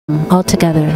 all together.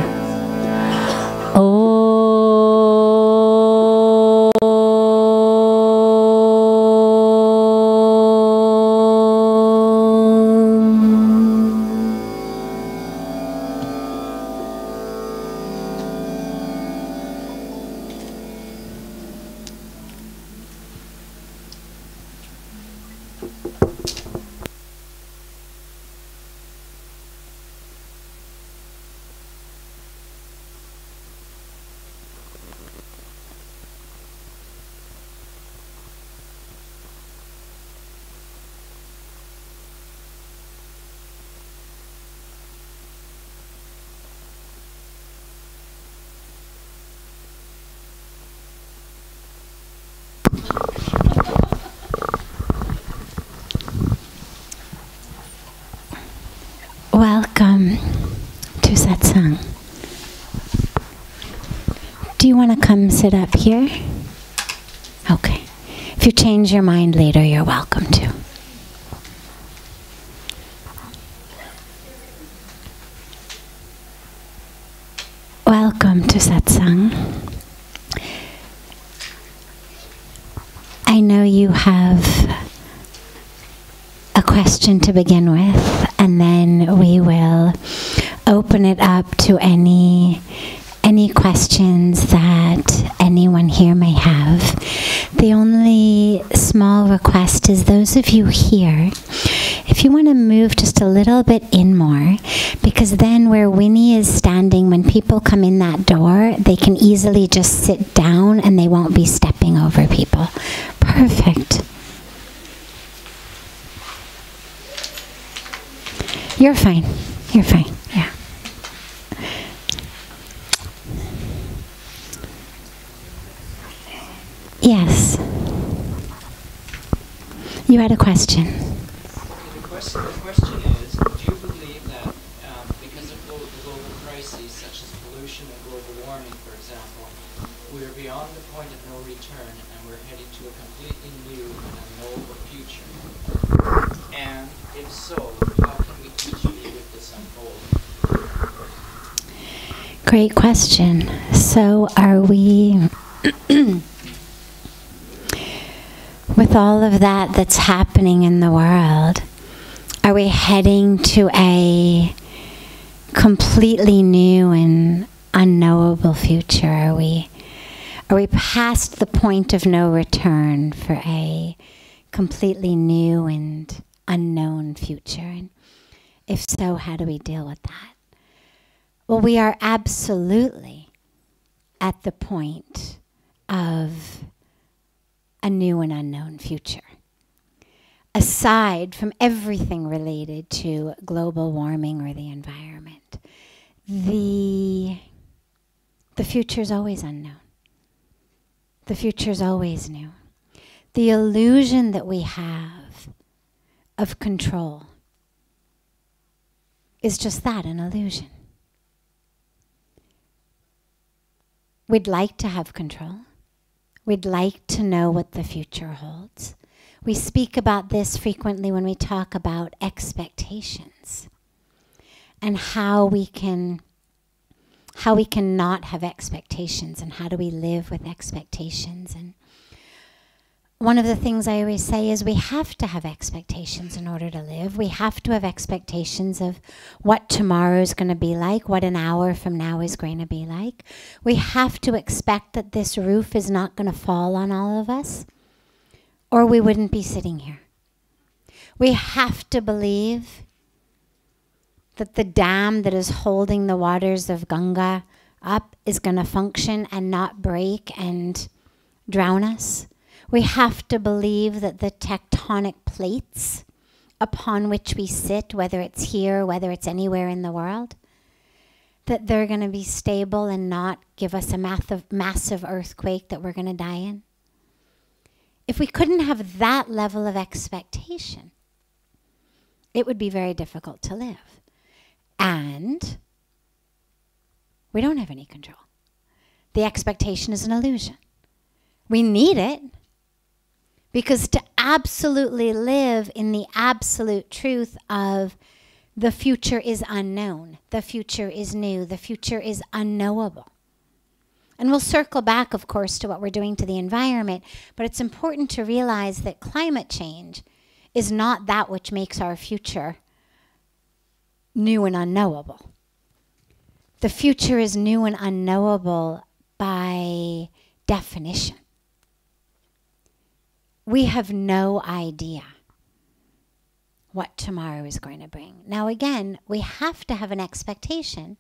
Welcome to Satsang. Do you want to come sit up here? Okay. If you change your mind later, you're welcome to. Welcome to Satsang. I know you have a question to begin with, and then we will open it up to any questions that anyone here may have. The only small request is those of you here, if you want to move just a little bit in more, because then where Winnie is standing, when people come in that door, they can easily just sit down and they won't be stepping over people. Perfect. You're fine. You're fine. Yeah. Yes. You had a question. The question is, do you believe that because of the global crises such as pollution and global warming, for example, we are beyond the point of no return and we're heading to a completely new and unknowable future? And if so, how can we each be with this unfolding? Great question. So are we, with all of that that's happening in the world, are we heading to a completely new and unknowable future? Are we past the point of no return for a completely new and unknown future? And if so, how do we deal with that? Well, we are absolutely at the point of a new and unknown future. Aside from everything related to global warming or the environment, the future is always unknown. The future is always new. The illusion that we have of control is just that, an illusion. We'd like to have control. We'd like to know what the future holds. We speak about this frequently when we talk about expectations and how we can not have expectations, and how do we live with expectations. And one of the things I always say is we have to have expectations in order to live. We have to have expectations of what tomorrow is going to be like, what an hour from now is going to be like. We have to expect that this roof is not going to fall on all of us, or we wouldn't be sitting here. We have to believe that the dam that is holding the waters of Ganga up is going to function and not break and drown us. We have to believe that the tectonic plates upon which we sit, whether it's here, whether it's anywhere in the world, that they're going to be stable and not give us a massive earthquake that we're going to die in. If we couldn't have that level of expectation, it would be very difficult to live. And we don't have any control. The expectation is an illusion. We need it. Because to absolutely live in the absolute truth of The future is unknown. The future is new. The future is unknowable. And we'll circle back, of course, to what we're doing to the environment, but it's important to realize that climate change is not that which makes our future new and unknowable. The future is new and unknowable by definition. We have no idea what tomorrow is going to bring. Now again, we have to have an expectation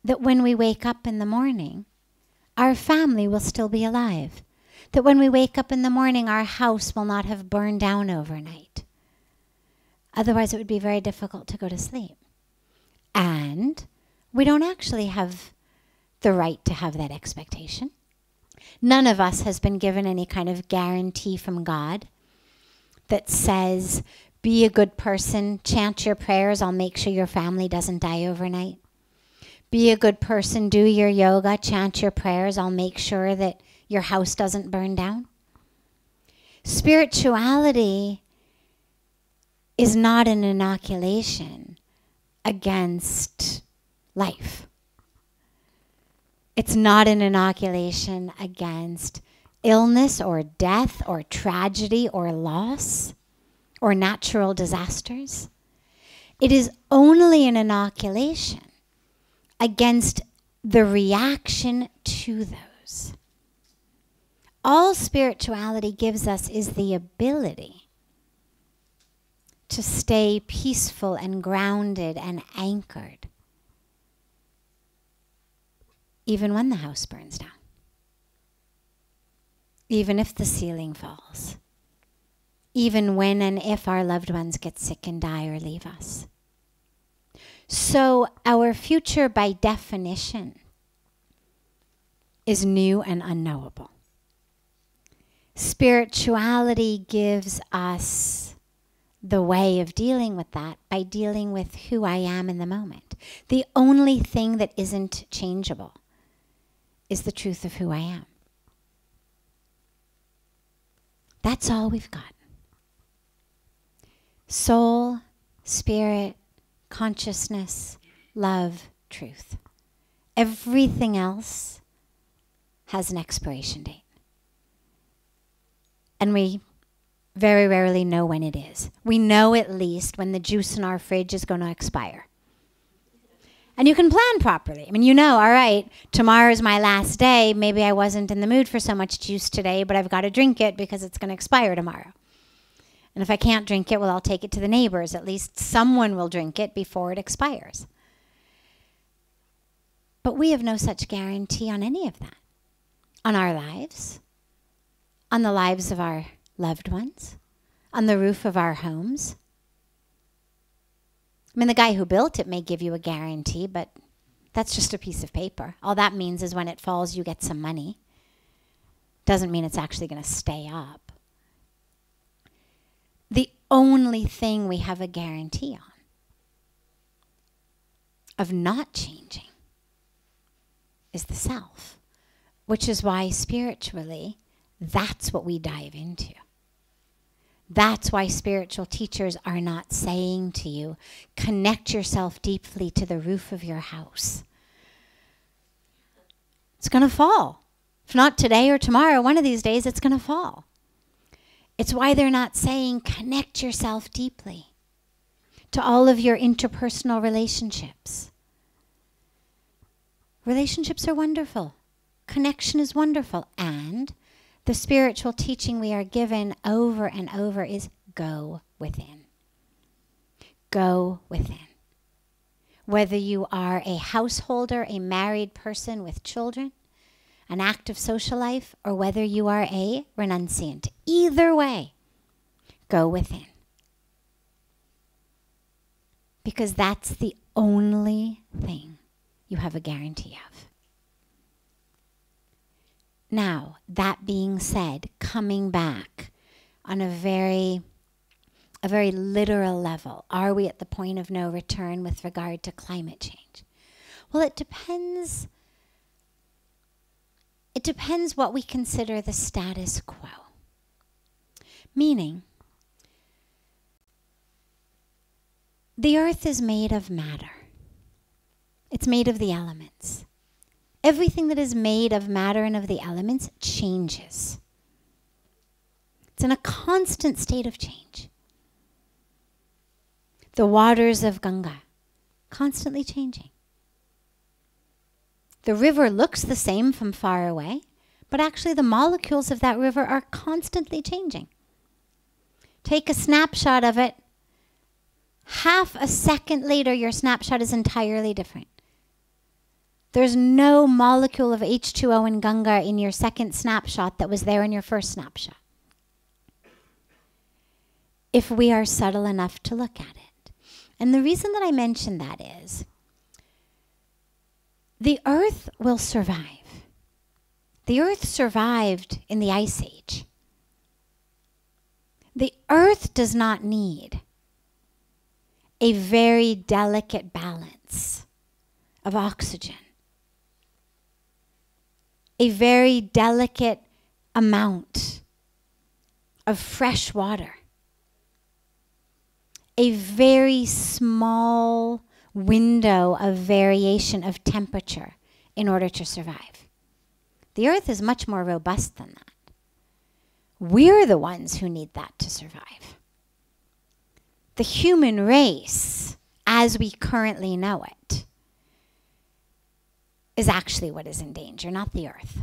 that when we wake up in the morning, our family will still be alive. That when we wake up in the morning, our house will not have burned down overnight. Otherwise, it would be very difficult to go to sleep. And we don't actually have the right to have that expectation. None of us has been given any kind of guarantee from God that says, be a good person, chant your prayers, I'll make sure your family doesn't die overnight. Be a good person, do your yoga, chant your prayers, I'll make sure that your house doesn't burn down. Spirituality is not an inoculation against life. It's not an inoculation against illness or death or tragedy or loss or natural disasters. It is only an inoculation against the reaction to those. All spirituality gives us is the ability to stay peaceful and grounded and anchored, even when the house burns down, even if the ceiling falls, even when and if our loved ones get sick and die or leave us. So our future, by definition, is new and unknowable. Spirituality gives us the way of dealing with that by dealing with who I am in the moment. The only thing that isn't changeable is the truth of who I am. That's all we've got. Soul, spirit, consciousness, love, truth. Everything else has an expiration date. And we very rarely know when it is. We know at least when the juice in our fridge is going to expire. And you can plan properly. I mean, you know, all right, tomorrow's my last day. Maybe I wasn't in the mood for so much juice today, but I've got to drink it because it's going to expire tomorrow. And if I can't drink it, well, I'll take it to the neighbors. At least someone will drink it before it expires. But we have no such guarantee on any of that. On our lives, on the lives of our loved ones, on the roof of our homes. I mean, the guy who built it may give you a guarantee, but that's just a piece of paper. All that means is when it falls, you get some money. Doesn't mean it's actually going to stay up. The only thing we have a guarantee on of not changing is the self, which is why spiritually, that's what we dive into. That's why spiritual teachers are not saying to you, connect yourself deeply to the roof of your house. It's going to fall. If not today or tomorrow, one of these days it's going to fall. It's why they're not saying connect yourself deeply to all of your interpersonal relationships. Relationships are wonderful. Connection is wonderful. And the spiritual teaching we are given over and over is go within. Go within. Whether you are a householder, a married person with children, an active social life, or whether you are a renunciant. Either way, go within. Because that's the only thing you have a guarantee of. Now, that being said, coming back on a very literal level, are we at the point of no return with regard to climate change? Well, it depends. It depends what we consider the status quo. Meaning, The earth is made of matter. It's made of the elements. Everything that is made of matter and of the elements changes. It's in a constant state of change. The waters of Ganga, constantly changing. The river looks the same from far away, but actually the molecules of that river are constantly changing. Take a snapshot of it. Half a second later, your snapshot is entirely different. There's no molecule of H2O in Ganga in your second snapshot that was there in your first snapshot. If we are subtle enough to look at it. And the reason that I mention that is, the earth will survive. The earth survived in the Ice Age. The earth does not need a very delicate balance of oxygen, a very delicate amount of fresh water, a very small window of variation of temperature in order to survive. The earth is much more robust than that. We're the ones who need that to survive. The human race, as we currently know it, is actually what is in danger, not the earth.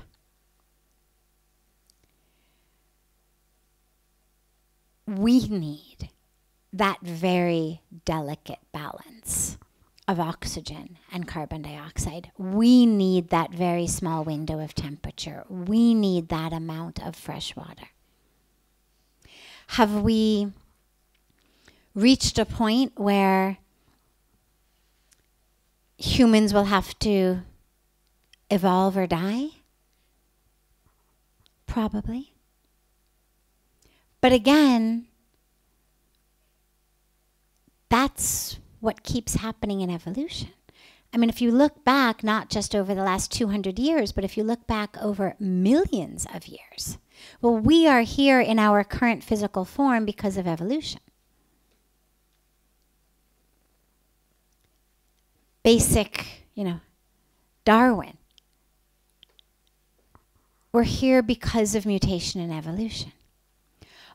We need that very delicate balance of oxygen and carbon dioxide. We need that very small window of temperature. We need that amount of fresh water. Have we reached a point where humans will have to evolve or die? Probably. But again, that's what keeps happening in evolution. I mean, if you look back, not just over the last 200 years, but if you look back over millions of years, well, we are here in our current physical form because of evolution. Basic, Darwin. We're here because of mutation and evolution.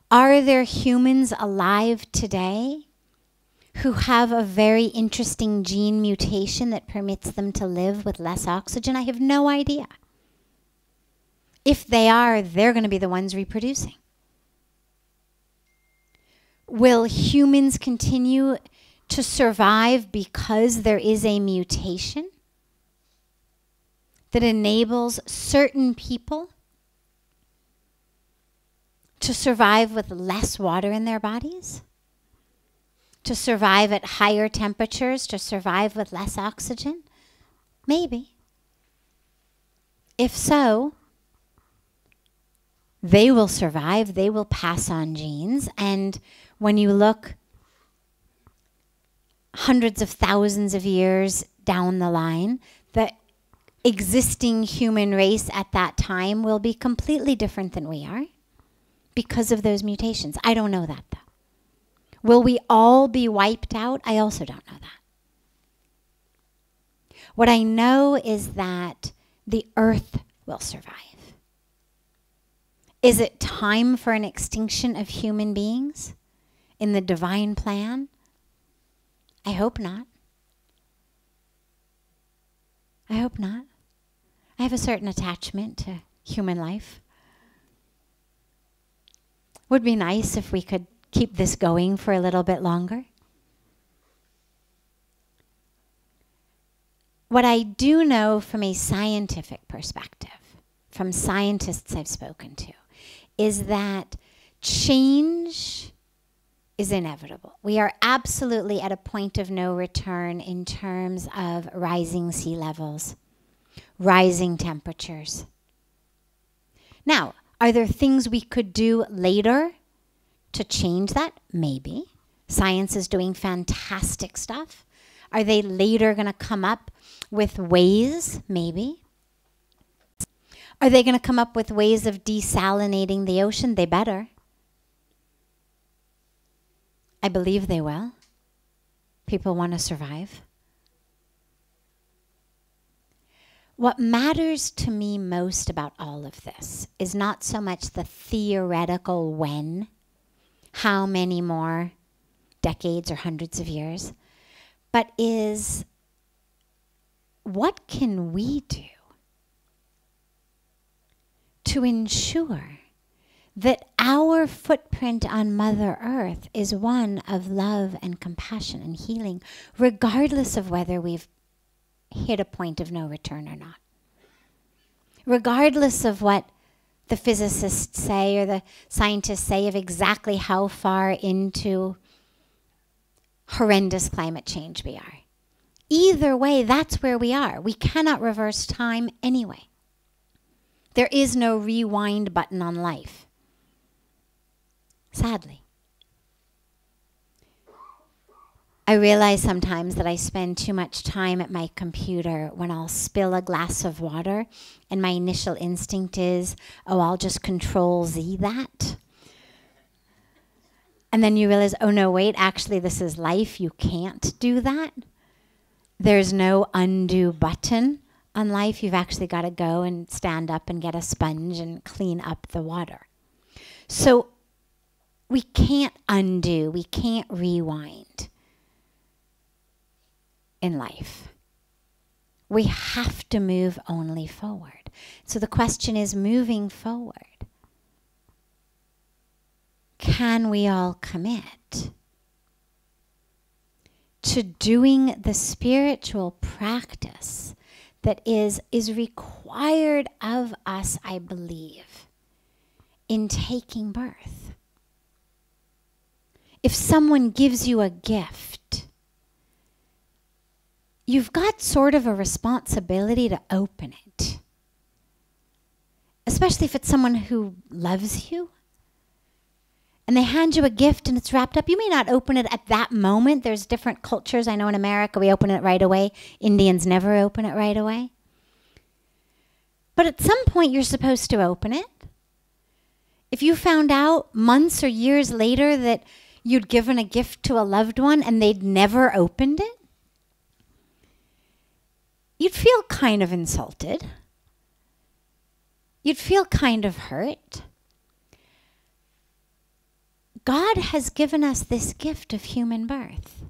Are there humans alive today who have a very interesting gene mutation that permits them to live with less oxygen? I have no idea. If they are, they're going to be the ones reproducing. Will humans continue to survive because there is a mutation that enables certain people to survive with less water in their bodies? To survive at higher temperatures, to survive with less oxygen? Maybe. If so, they will survive, they will pass on genes, and when you look hundreds of thousands of years down the line, the existing human race at that time will be completely different than we are because of those mutations. I don't know that, though. Will we all be wiped out? I also don't know that. What I know is that the earth will survive. Is it time for an extinction of human beings in the divine plan? I hope not. I hope not. I have a certain attachment to human life. Would be nice if we could keep this going for a little bit longer. What I do know from a scientific perspective, from scientists I've spoken to, is that change is inevitable. We are absolutely at a point of no return in terms of rising sea levels, rising temperatures. Now, are there things we could do later to change that? Maybe. Science is doing fantastic stuff. Are they later going to come up with ways? Maybe. Are they going to come up with ways of desalinating the ocean? They better. I believe they will. People want to survive. What matters to me most about all of this is not so much the theoretical when, how many more decades or hundreds of years, but is what can we do to ensure that our footprint on Mother Earth is one of love and compassion and healing, regardless of whether we've hit a point of no return or not. Regardless of what the physicists say or the scientists say of exactly how far into horrendous climate change we are. Either way, that's where we are. We cannot reverse time anyway. There is no rewind button on life. Sadly. I realize sometimes that I spend too much time at my computer when I'll spill a glass of water and my initial instinct is, oh, I'll just Control Z that. And then you realize, oh no, wait, actually this is life. You can't do that. There's no undo button on life. You've actually got to go and stand up and get a sponge and clean up the water. So we can't undo, we can't rewind in life. We have to move only forward. So the question is, moving forward, can we all commit to doing the spiritual practice that is required of us, I believe, in taking birth? If someone gives you a gift, you've got sort of a responsibility to open it. Especially if it's someone who loves you. And they hand you a gift and it's wrapped up. You may not open it at that moment. There's different cultures. I know in America we open it right away. Indians never open it right away. But at some point you're supposed to open it. If you found out months or years later that you'd given a gift to a loved one and they'd never opened it, you'd feel kind of insulted. You'd feel kind of hurt. God has given us this gift of human birth,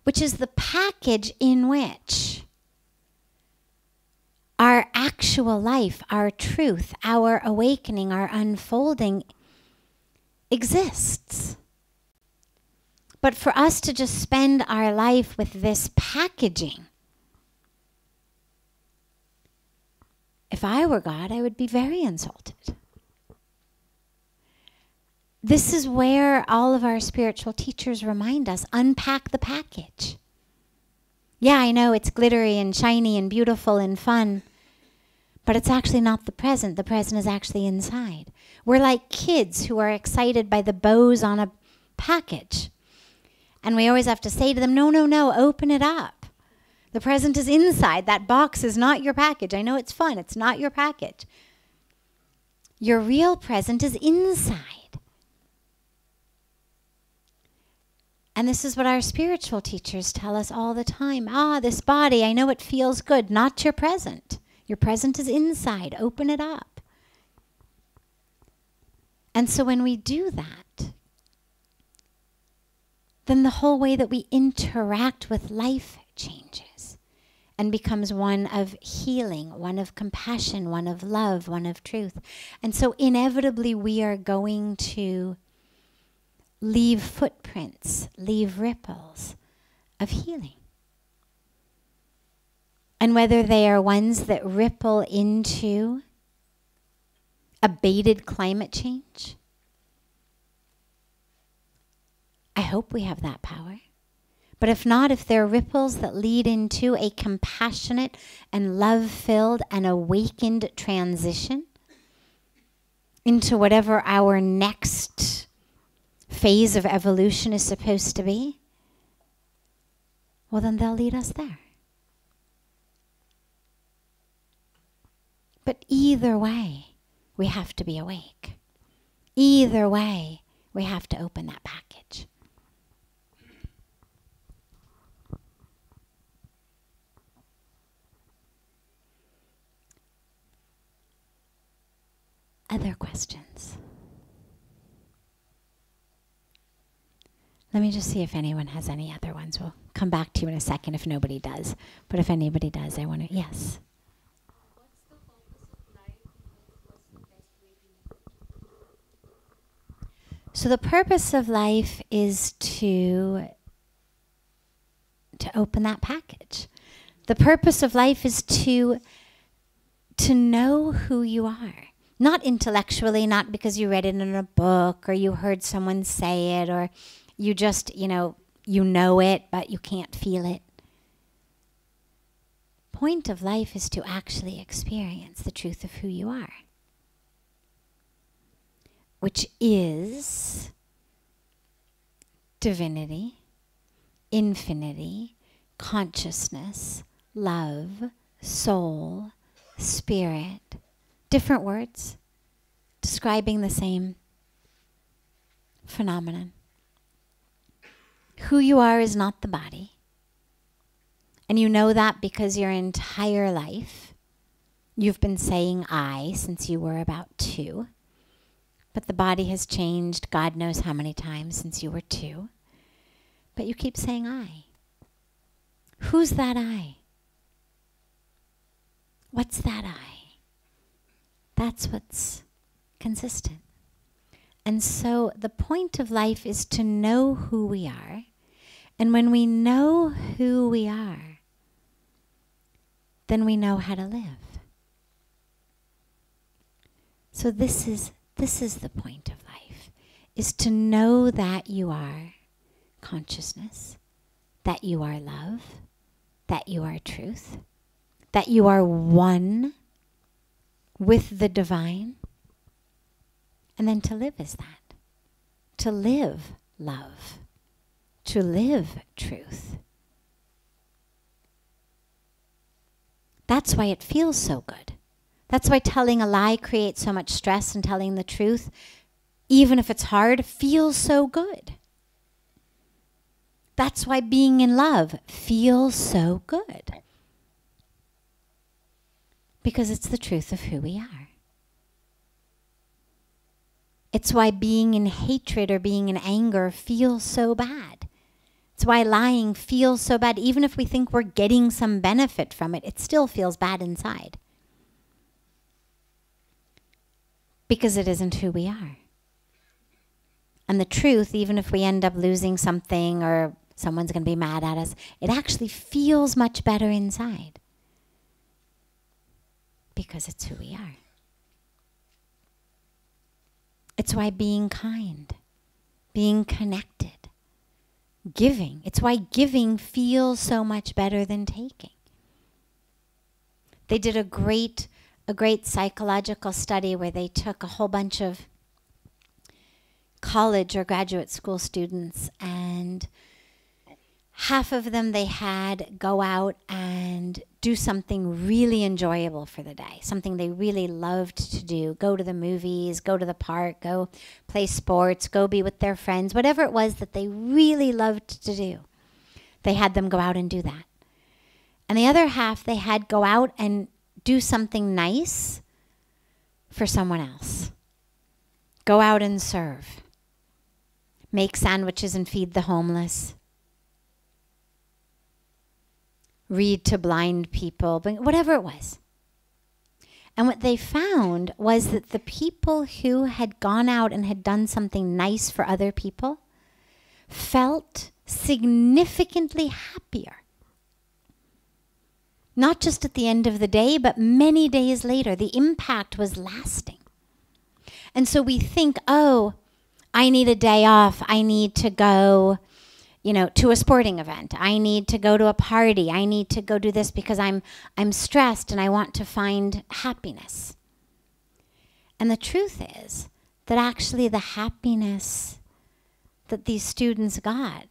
which is the package in which our actual life, our truth, our awakening, our unfolding exists. But for us to just spend our life with this packaging, if I were God, I would be very insulted. This is where all of our spiritual teachers remind us, unpack the package. Yeah, I know it's glittery and shiny and beautiful and fun, but it's actually not the present. The present is actually inside. We're like kids who are excited by the bows on a package. And we always have to say to them, no, no, no, open it up. The present is inside. That box is not your package. I know it's fun. It's not your package. Your real present is inside. And this is what our spiritual teachers tell us all the time. Ah, this body, I know it feels good. Not your present. Your present is inside. Open it up. And so when we do that, then the whole way that we interact with life changes and becomes one of healing, one of compassion, one of love, one of truth. And so inevitably we are going to leave footprints, leave ripples of healing. And whether they are ones that ripple into abated climate change, I hope we have that power. But if not, if they're ripples that lead into a compassionate and love-filled and awakened transition into whatever our next phase of evolution is supposed to be, well, then they'll lead us there. But either way, we have to be awake. Either way, we have to open that package. other questions? Let me just see if anyone has any other ones. We'll come back to you in a second if nobody does. But if anybody does, I want to, yes. What's the purpose of life and what's the best way to live it? So the purpose of life is to open that package. The purpose of life is to know who you are. Not intellectually, not because you read it in a book or you heard someone say it or you just, you know it, but you can't feel it. Point of life is to actually experience the truth of who you are, which is divinity, infinity, consciousness, love, soul, spirit. Different words describing the same phenomenon. Who you are is not the body. And you know that because your entire life you've been saying I since you were about 2. But the body has changed God knows how many times since you were 2. But you keep saying I. Who's that I? What's that I? That's what's consistent. And so the point of life is to know who we are. And when we know who we are, then we know how to live. So this is the point of life, is to know that you are consciousness, that you are love, that you are truth, that you are one with the divine, and then to live as that. To live love. To live truth. That's why it feels so good. That's why telling a lie creates so much stress and telling the truth, even if it's hard, feels so good. That's why being in love feels so good. Because it's the truth of who we are. It's why being in hatred or being in anger feels so bad. It's why lying feels so bad. Even if we think we're getting some benefit from it, it still feels bad inside. Because it isn't who we are. And the truth, even if we end up losing something or someone's going to be mad at us, it actually feels much better inside. Because it's who we are. It's why being kind, being connected, giving. It's why giving feels so much better than taking. They did a great psychological study where they took a whole bunch of college or graduate school students, and half of them they had go out and do something really enjoyable for the day, something they really loved to do, go to the movies, go to the park, go play sports, go be with their friends, whatever it was that they really loved to do. They had them go out and do that. And the other half they had go out and do something nice for someone else. Go out and serve. Make sandwiches and feed the homeless. Read to blind people, whatever it was. And what they found was that the people who had gone out and had done something nice for other people felt significantly happier. Not just at the end of the day, but many days later. The impact was lasting. And so we think, oh, I need a day off. I need to go to a sporting event. I need to go to a party. I need to go do this because I'm stressed and I want to find happiness. And the truth is that actually the happiness that these students got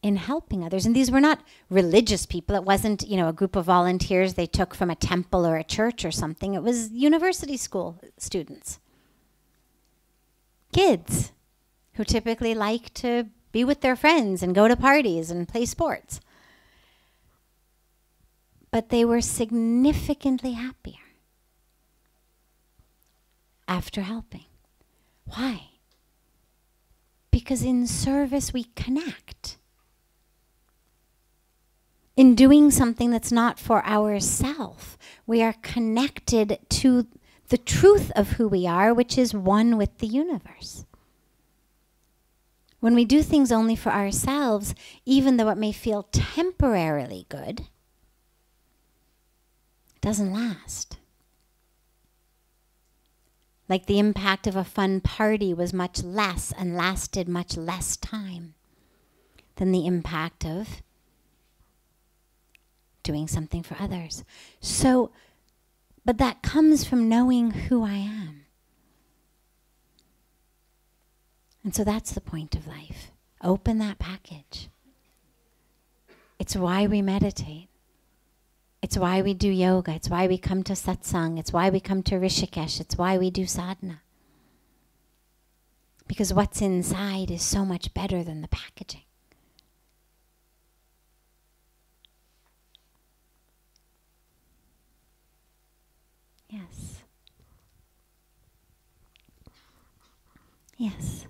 in helping others, and these were not religious people. It wasn't, a group of volunteers they took from a temple or a church or something. It was university school students. Kids who typically like to be with their friends and go to parties and play sports. But they were significantly happier. after helping. Why? Because in service we connect. In doing something that's not for ourself, we are connected to the truth of who we are, which is one with the universe. When we do things only for ourselves, even though it may feel temporarily good, it doesn't last. Like the impact of a fun party was much less and lasted much less time than the impact of doing something for others. So, but that comes from knowing who I am. And so that's the point of life. Open that package. It's why we meditate. It's why we do yoga. It's why we come to satsang. It's why we come to Rishikesh. It's why we do sadhana. Because what's inside is so much better than the packaging. Yes. Yes.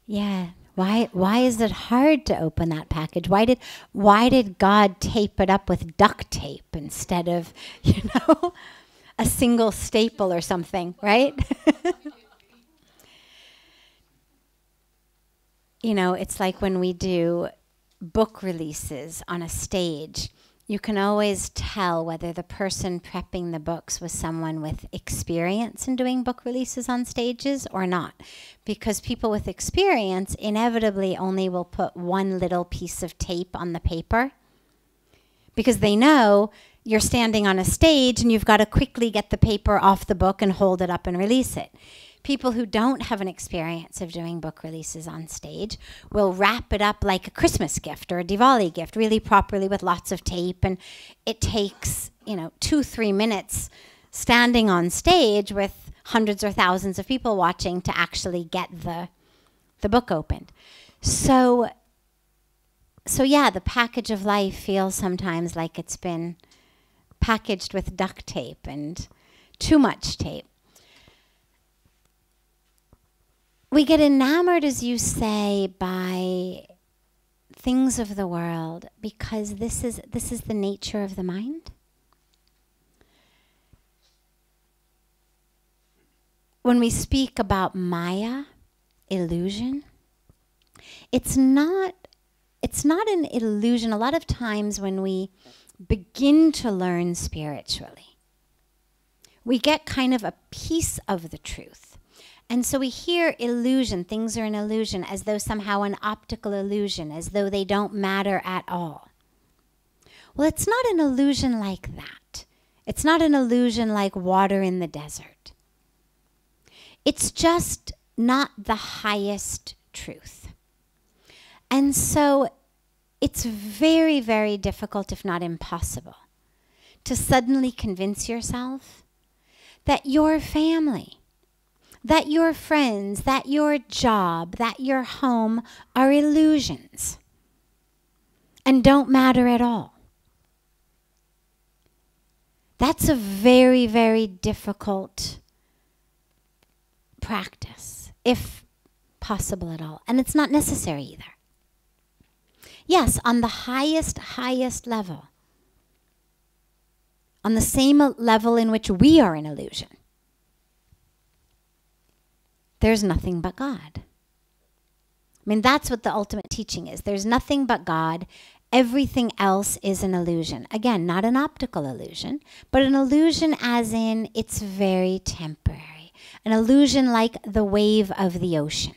Yeah. Why is it hard to open that package? Why did God tape it up with duct tape instead of, a single staple or something, right? It's like when we do book releases on a stage, you can always tell whether the person prepping the books was someone with experience in doing book releases on stages or not. Because people with experience inevitably only will put one little piece of tape on the paper because they know you're standing on a stage and you've got to quickly get the paper off the book and hold it up and release it. People who don't have an experience of doing book releases on stage will wrap it up like a Christmas gift or a Diwali gift really properly with lots of tape. And it takes, 2-3 minutes standing on stage with hundreds or thousands of people watching to actually get the book opened. So yeah, the package of life feels sometimes like it's been packaged with duct tape and too much tape. We get enamored, as you say, by things of the world because this is the nature of the mind. When we speak about Maya, illusion, it's not an illusion. A lot of times when we begin to learn spiritually, we get kind of a piece of the truth. And so we hear illusion, things are an illusion, as though somehow an optical illusion, as though they don't matter at all. Well, it's not an illusion like that. It's not an illusion like water in the desert. It's just not the highest truth. And so it's very, very difficult, if not impossible, to suddenly convince yourself that your family, that your friends, that your job, that your home are illusions and don't matter at all. That's a very, very difficult practice, if possible at all. And it's not necessary either. Yes, on the highest level, on the same level in which we are an illusion, there's nothing but God. I mean, that's what the ultimate teaching is. There's nothing but God. Everything else is an illusion. Again, not an optical illusion, but an illusion as in it's very temporary. An illusion like the wave of the ocean.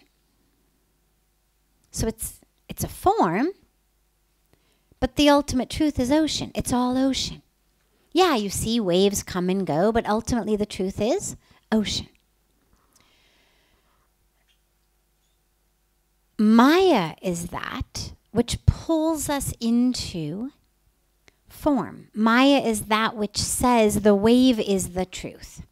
So it's a form, but the ultimate truth is ocean. It's all ocean. Yeah, you see waves come and go, but ultimately the truth is ocean. Maya is that which pulls us into form. Maya is that which says the wave is the truth.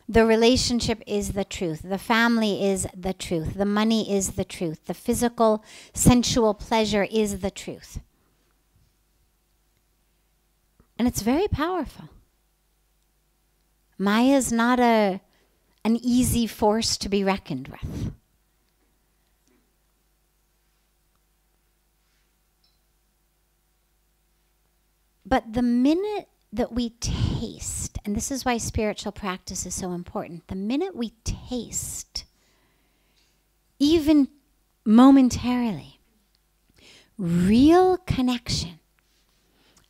The relationship is the truth. The family is the truth. The money is the truth. The physical, sensual pleasure is the truth. And it's very powerful. Maya is not an easy force to be reckoned with. But the minute that we taste, and this is why spiritual practice is so important, the minute we taste, even momentarily, real connection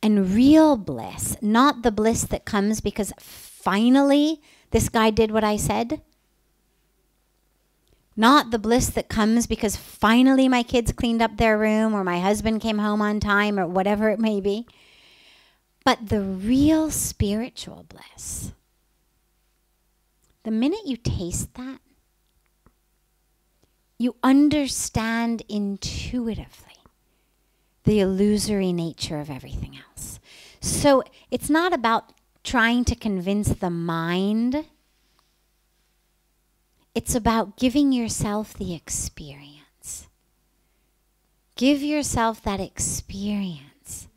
and real bliss, not the bliss that comes because finally this guy did what I said, not the bliss that comes because finally my kids cleaned up their room or my husband came home on time or whatever it may be, but the real spiritual bliss. The minute you taste that, you understand intuitively the illusory nature of everything else. So it's not about trying to convince the mind. It's about giving yourself the experience. Give yourself that experience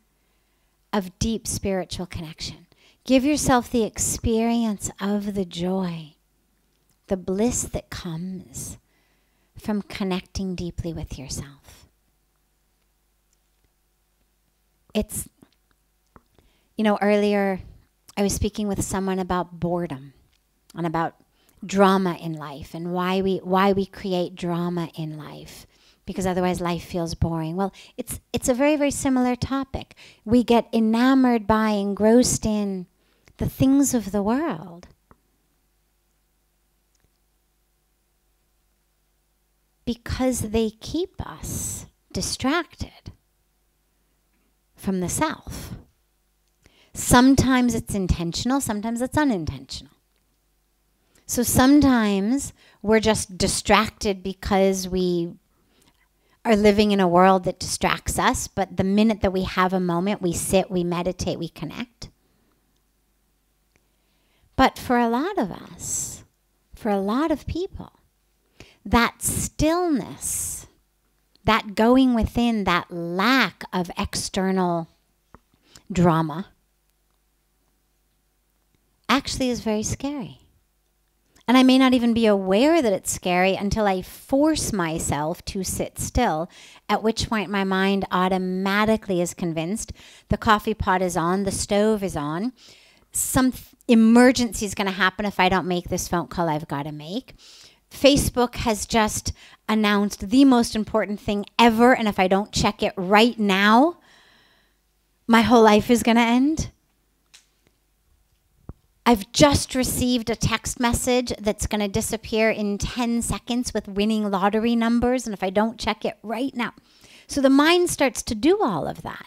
of deep spiritual connection. Give yourself the experience of the joy, the bliss that comes from connecting deeply with yourself. It's, earlier I was speaking with someone about boredom and about drama in life and why we create drama in life, because otherwise life feels boring. Well, it's a very, very similar topic. We get enamored by, engrossed in the things of the world because they keep us distracted from the self. Sometimes it's intentional, sometimes it's unintentional. So sometimes we're just distracted because we are living in a world that distracts us, but the minute that we have a moment, we sit, we meditate, we connect. But for a lot of us, for a lot of people, that stillness, that going within, that lack of external drama actually is very scary. And I may not even be aware that it's scary until I force myself to sit still, at which point my mind automatically is convinced the coffee pot is on, the stove is on, some emergency is going to happen if I don't make this phone call I've got to make. Facebook has just announced the most important thing ever, and if I don't check it right now, my whole life is going to end. I've just received a text message that's going to disappear in 10 seconds with winning lottery numbers, and if I don't check it right now. So the mind starts to do all of that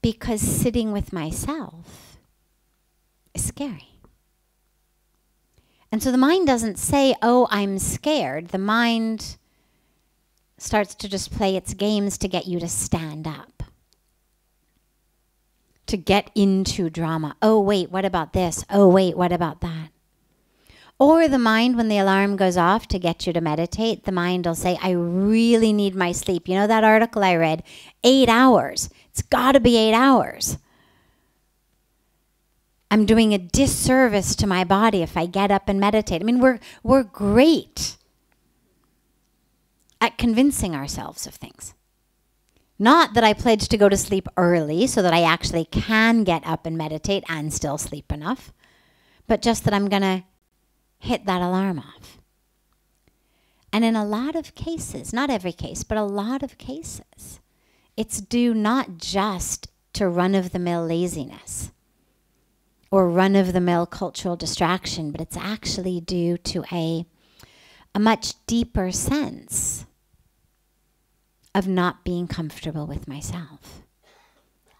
because sitting with myself is scary. And so the mind doesn't say, oh, I'm scared. The mind starts to just play its games to get you to stand up, to get into drama. Oh, wait, what about this? Oh, wait, what about that? Or the mind, when the alarm goes off to get you to meditate, the mind will say, I really need my sleep. You know that article I read? 8 hours. It's got to be 8 hours. I'm doing a disservice to my body if I get up and meditate. I mean, we're great at convincing ourselves of things. Not that I pledge to go to sleep early so that I actually can get up and meditate and still sleep enough, but just that I'm going to hit that alarm off. And in a lot of cases, not every case, but a lot of cases, it's due not just to run-of-the-mill laziness or run-of-the-mill cultural distraction, but it's actually due to a much deeper sense of not being comfortable with myself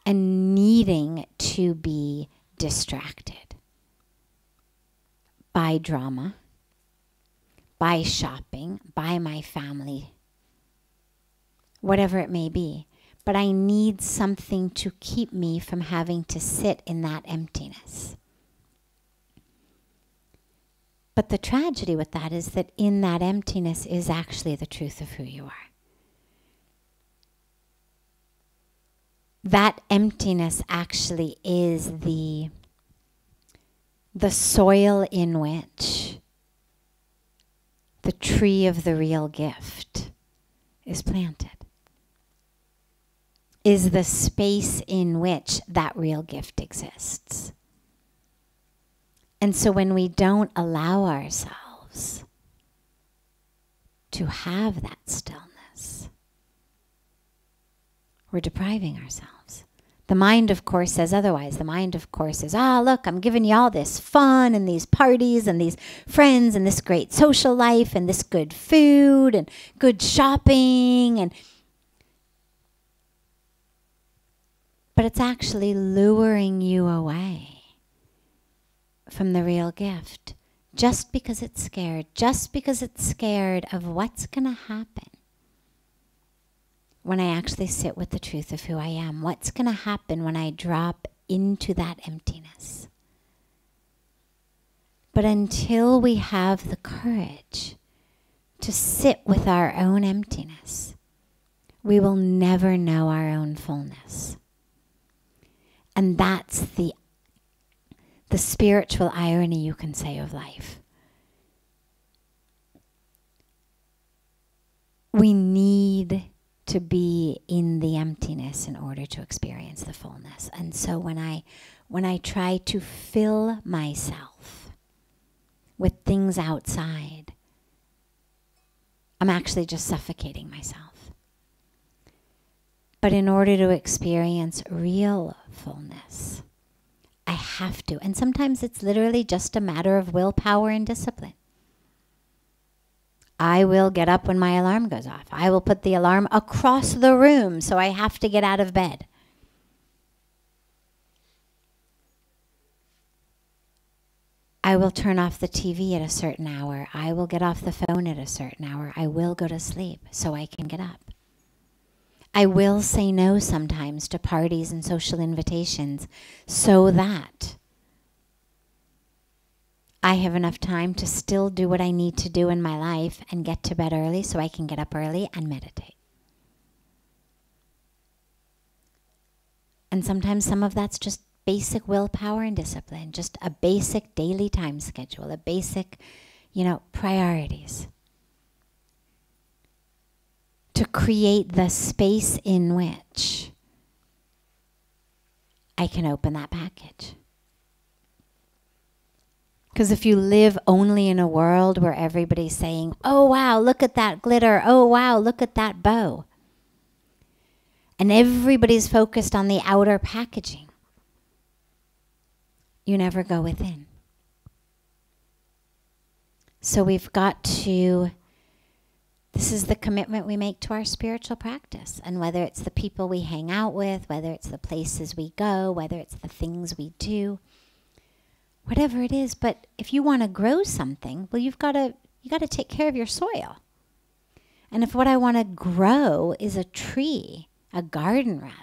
and needing to be distracted by drama, by shopping, by my family, whatever it may be. but I need something to keep me from having to sit in that emptiness. But the tragedy with that is that in that emptiness is actually the truth of who you are. That emptiness actually is the soil in which the tree of the real gift is planted. Is the space in which that real gift exists. And so when we don't allow ourselves to have that stillness, we're depriving ourselves. The mind, of course, says otherwise. The mind, of course, says, look, I'm giving you all this fun and these parties and these friends and this great social life and this good food and good shopping. But it's actually luring you away from the real gift, just because it's scared of what's going to happen when I actually sit with the truth of who I am. What's going to happen when I drop into that emptiness? But until we have the courage to sit with our own emptiness, we will never know our own fullness. And that's the spiritual irony, you can say, of life. We need to be in the emptiness in order to experience the fullness. And so when I try to fill myself with things outside, I'm actually just suffocating myself. But in order to experience real fullness, I have to. And sometimes it's literally just a matter of willpower and discipline. I will get up when my alarm goes off. I will put the alarm across the room, so I have to get out of bed. I will turn off the TV at a certain hour. I will get off the phone at a certain hour. I will go to sleep so I can get up. I will say no sometimes to parties and social invitations so that I have enough time to still do what I need to do in my life and get to bed early so I can get up early and meditate. And sometimes some of that's just basic willpower and discipline, just a basic daily time schedule, a basic, priorities. To create the space in which I can open that package. Because if you live only in a world where everybody's saying, oh wow, look at that glitter, oh wow, look at that bow, and everybody's focused on the outer packaging, you never go within. So we've got to, this is the commitment we make to our spiritual practice. And whether it's the people we hang out with, whether it's the places we go, whether it's the things we do, whatever it is. But if you want to grow something, well, you got to take care of your soil. And if what I want to grow is a tree, a garden rather,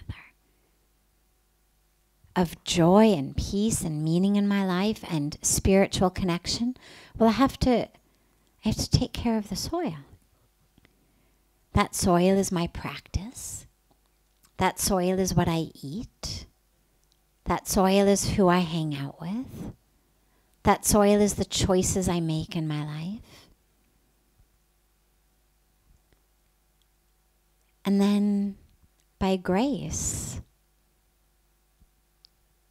of joy and peace and meaning in my life and spiritual connection, well, I have to take care of the soil. That soil is my practice. That soil is what I eat. That soil is who I hang out with. That soil is the choices I make in my life. And then, by grace,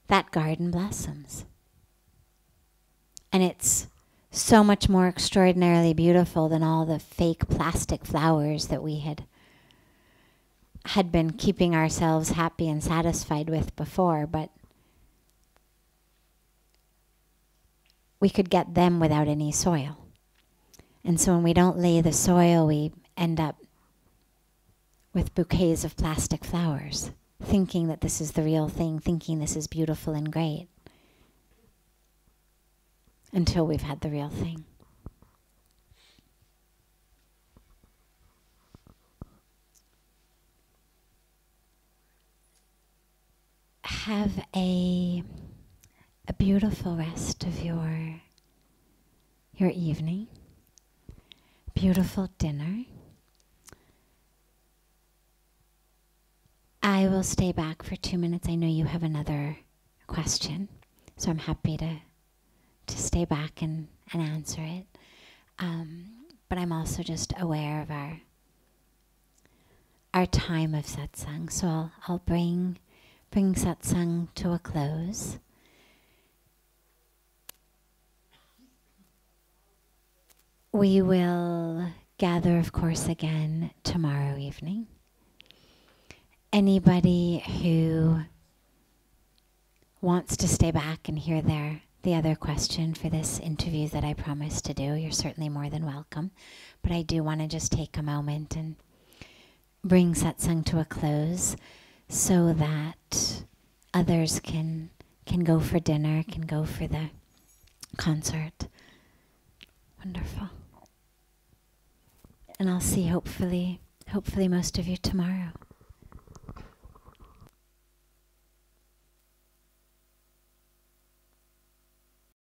that garden blossoms. And it's so much more extraordinarily beautiful than all the fake plastic flowers that we had been keeping ourselves happy and satisfied with before, but we could get them without any soil. And so when we don't lay the soil, we end up with bouquets of plastic flowers, thinking that this is the real thing, thinking this is beautiful and great, until we've had the real thing. have a beautiful rest of your evening. Beautiful dinner. I will stay back for 2 minutes. I know you have another question, so I'm happy to stay back and answer it. But I'm also just aware of our time of satsang, so I'll bring satsang to a close. We will gather, of course, again tomorrow evening. Anybody who wants to stay back and hear the other question for this interview that I promised to do, you're certainly more than welcome. But I do want to just take a moment and bring satsang to a close so that others can go for dinner, can go for the concert. Wonderful. And I'll see hopefully most of you tomorrow.